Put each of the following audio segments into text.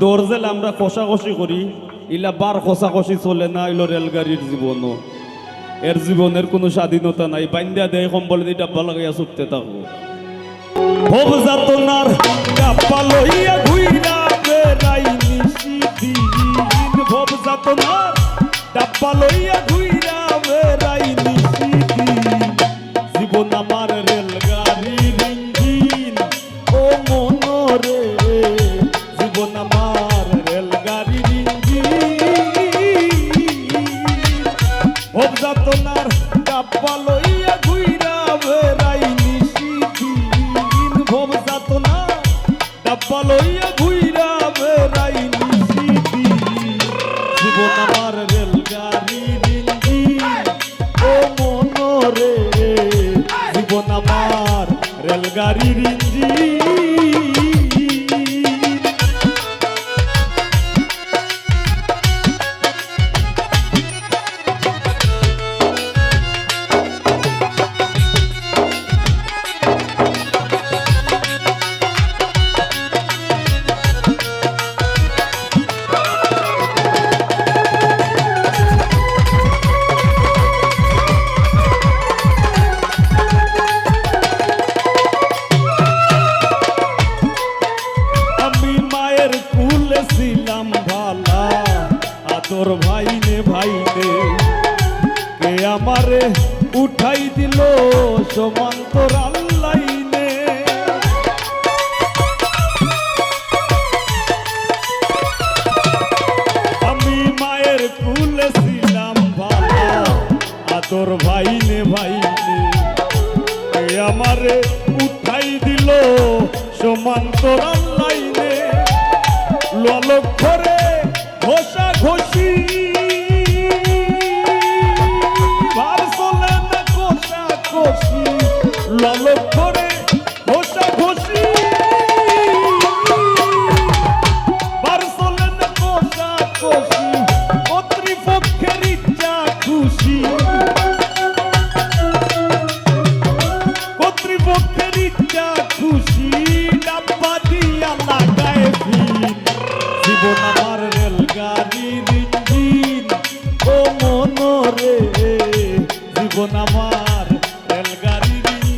দরজেল আমরা কষাকষি করি ইলা বার কষাকষি চলে না এলো রেলগাড়ির জীবনও এর জীবনের কোনো স্বাধীনতা নাই বাইন্দা দেয় কম্বল দিয়ে ডাব্বা লাগাইয়া ছুটতে থাকবো ভব যাতনার ডাব্বা লইয়া ঘুইরা বেড়াই নিশিদিন ভব যাতনার ডাব্বা লইয়া ঘুইরা বেড়াই নিশিদিন জীবন আমার রেলগাড়ির ইঞ্জিন ও মনরে জীবন আমার রেলগাড়ির ভব যাতনার ডাব্বা লইয়া ঘুইরা বেড়াই নিশিদিন ভব যাতনার ডাব্বা লইয়া ঘুইরা বেড়াই নিশিদিন জীবন আমার রেলগাড়ির ইঞ্জিন ও মনরে জীবন আমার রেলগাড়ির ইঞ্জিন ছিলাম ভালা আদর ভাইনে ভাইনে কে আমারে উঠাই দিল সমান্তর আল্লাইনে আমি মায়ের কুলে ছিলাম ভালা আদর ভাইনে ভাইনে কে আমারে উঠাই দিল সমান্তর আল্লাইনে লোক করে ঘষা ঘষি ভার চলে না ঘষা ঘষি লোক করে ঘষা ঘষি ভার চলে না ঘষা ঘষি কর্তৃপক্ষের ইচ্ছা খুশি কর্তৃপক্ষের ইচ্ছা খুশি ডাব্বা দিয়া লাগায় ফির জীবন আমার রেলগাড়ির ইঞ্জিন ও মনরে জীবন আমার রেলগাড়ির ইঞ্জিন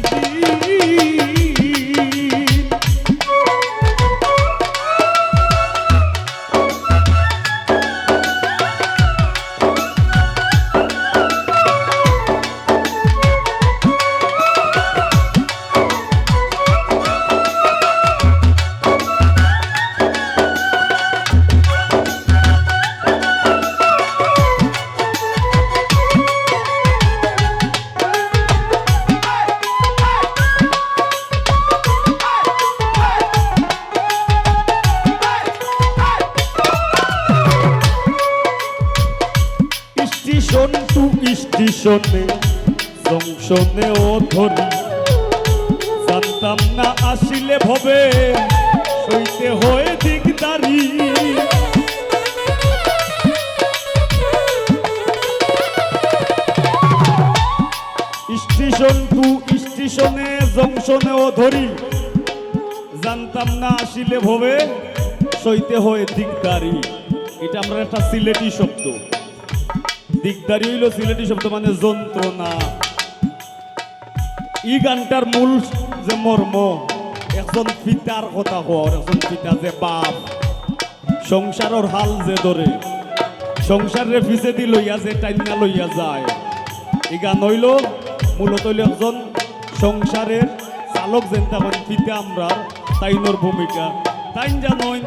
স্টেশন টু স্টেশনে জংশনে ও ধরি জানতাম না আসিলে ভবে সইতে হয়ে দিকদারি স্টেশন টু স্টেশনে জংশনে ও ধরি জানতাম না আসিলে ভবে সইতে হয়ে দিকদারি এটা আমরা একটা সিলেটি শব্দ দিকদারি হইল সিলেটি শব্দ মানে যন্ত্রণা ই গানটার মূল যে মর্ম একজন পিতার কথা হওয়ার একজন পিতা যে বাপ সংসারের হাল যে ধরে সংসারের পিছে দি লইয়া যে টাইনা লইয়া যায় এই গান হইল মূলত হইল একজন সংসারের চালক যেন তখন পিতা আমরা তাইনোর ভূমিকা তাই জানই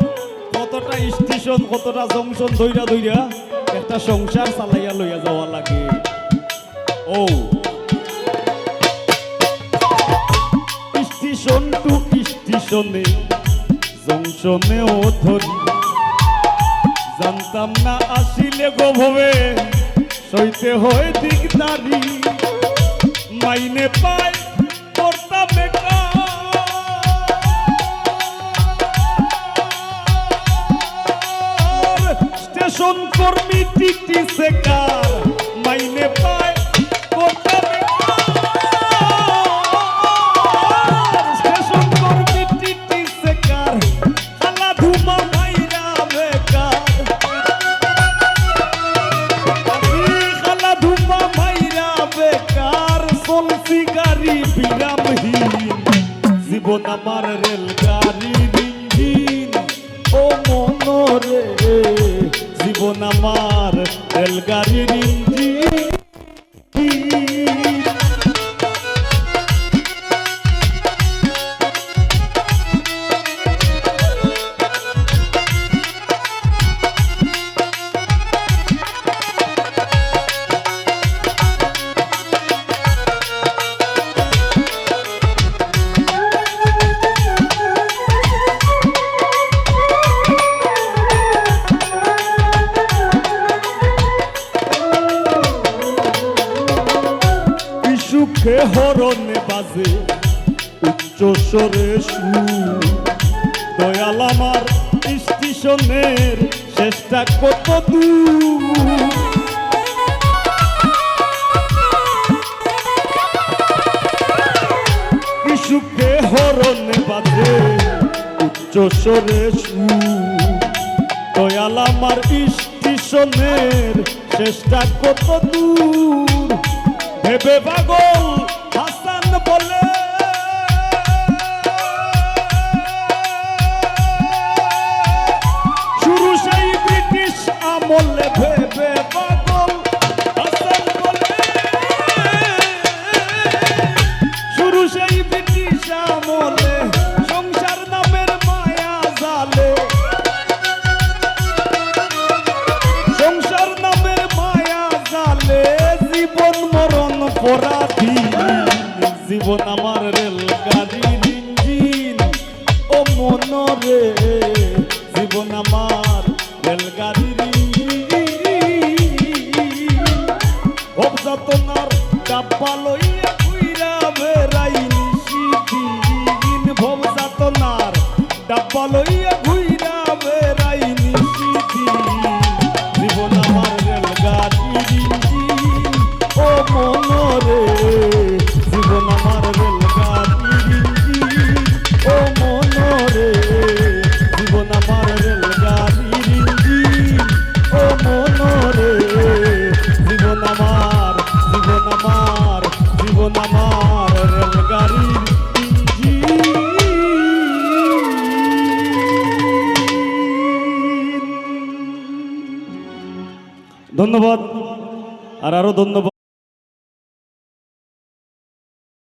কতটা স্টেশন কতটা জংশন ধইরা ধইরা একটা সংসার চালাইয়া লইয়া যাওয়া লাগে ও স্টেশন টু স্টেশনে জংশনে ও ধরি জানতাম না আসিলে গো ভবে সইতে হয় দিকদারি মাইনে পায় করতাম স্টেশন কর্মী টিটি সেকার মাইনে পায় করতাম স্টেশন কর্মী টিটি সেকার খালা ধুমা ভাইরা চলছি গাড়ি বিরামহীন, জীবন আমার রেলগাড়ির ইঞ্জিন। ও মনরে জীবন আমার রেলগাড়ির ইঞ্জিন। সুখে হরণে বাজে উচ্চ স্বরে সুর, দয়াল আমার স্টেশনের শেষটা কত দূর। কি সুখে হরণে বাজে উচ্চ স্বরে সুর, দয়াল আমার স্টেশনের শেষটা কত দূর। ভেবে পাগল হাসান বলে শুরু সেই ব্রিটিশ আমলে। ভেবে পাগল হাসান বলে শুরু সেই ব্রিটিশ আমলে। সংসার নামের মায়া জালে, সংসার নামের মায়া জালে জীবন মরণ পরাধীন। জীবন আমার রেলগাড়ির ইঞ্জিন। ও মনরে জীবন আমার রেলগাড়ির ইঞ্জিন। ভবযাতনার ডাব্বা লইয়া ঘুইরা বেড়াই নিশিদিন। ভবযাতনার ডাব্বা লইয়া ঘুইরা বেড়াই নিশিদিন। জীবন আমার রেলগাড়ির ইঞ্জিন। ও মনরে জীবন আমার রেলগাড়ির ইঞ্জিন। ও মনরে জীবন আমার রেলগাড়ির ইঞ্জিন। ও মনরে জীবন আমার, জীবন আমার, জীবন আমার রেলগাড়ির ইঞ্জিন। ধন্যবাদ। আর আরো ধন্যবাদ।